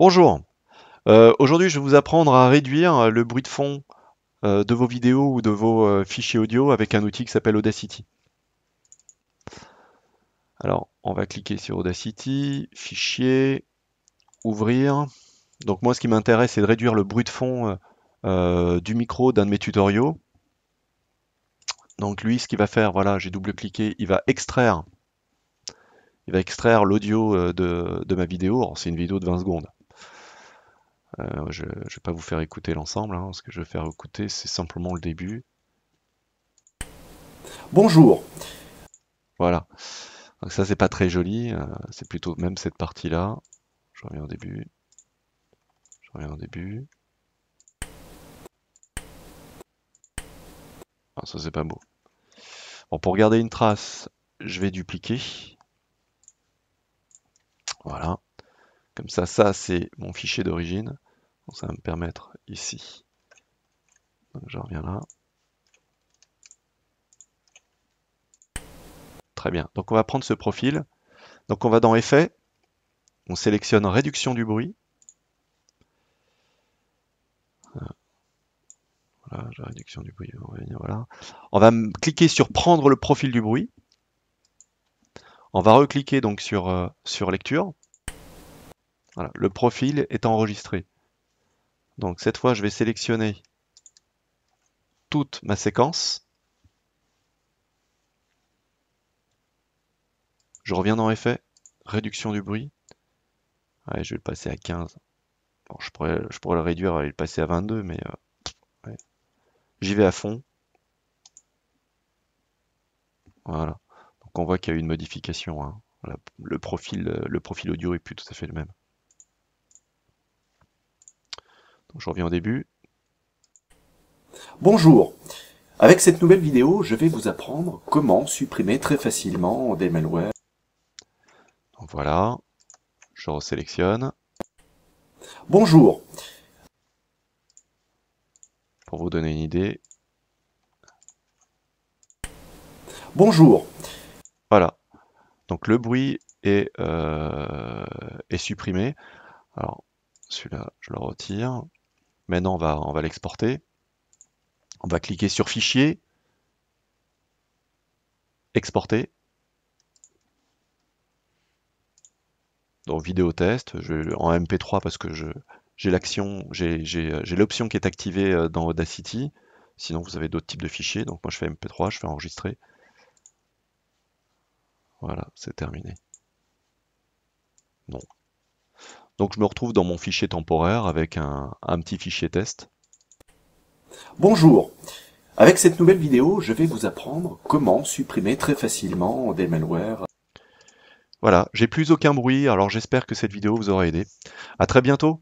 Bonjour. Aujourd'hui, je vais vous apprendre à réduire le bruit de fond de vos vidéos ou de vos fichiers audio avec un outil qui s'appelle Audacity. Alors, on va cliquer sur Audacity, Fichier, Ouvrir. Donc moi, ce qui m'intéresse, c'est de réduire le bruit de fond du micro d'un de mes tutoriaux. Donc lui, ce qu'il va faire, voilà, j'ai double-cliqué, il va extraire l'audio de ma vidéo. Alors, c'est une vidéo de 20 secondes. Je ne vais pas vous faire écouter l'ensemble, hein. Ce que je vais faire écouter, c'est simplement le début. Bonjour. Voilà. Donc ça, c'est pas très joli. C'est plutôt même cette partie-là. Je reviens au début. Je reviens au début. Ah, ça, c'est pas beau. Bon, pour garder une trace, je vais dupliquer. Voilà. Comme ça, c'est mon fichier d'origine. Donc ça va me permettre ici. Donc je reviens là. Très bien. Donc on va prendre ce profil. Donc on va dans Effets. On sélectionne Réduction du bruit. Voilà, la réduction du bruit. Voilà. On va cliquer sur Prendre le profil du bruit. On va recliquer donc sur Lecture. Voilà, le profil est enregistré. Donc cette fois, je vais sélectionner toute ma séquence. Je reviens dans Effets, réduction du bruit. Ouais, je vais le passer à 15. Bon, je pourrais le réduire et le passer à 22, mais ouais. J'y vais à fond. Voilà. Donc on voit qu'il y a eu une modification, hein. Voilà, le profil audio est plus tout à fait le même. Donc je reviens au début. Bonjour. Avec cette nouvelle vidéo, je vais vous apprendre comment supprimer très facilement des malwares. Donc voilà, je resélectionne Bonjour. pour vous donner une idée. Bonjour. Voilà. Donc le bruit est supprimé. Alors celui-là, je le retire. Maintenant, on va l'exporter. On va cliquer sur Fichier, Exporter. Donc vidéo test, en MP3 parce que j'ai l'option qui est activée dans Audacity. Sinon, vous avez d'autres types de fichiers. Donc moi, je fais MP3, je fais enregistrer. Voilà, c'est terminé. Non. Donc je me retrouve dans mon fichier temporaire avec un petit fichier test. Bonjour. Avec cette nouvelle vidéo, je vais vous apprendre comment supprimer très facilement des malwares. Voilà, j'ai plus aucun bruit, alors j'espère que cette vidéo vous aura aidé. À très bientôt!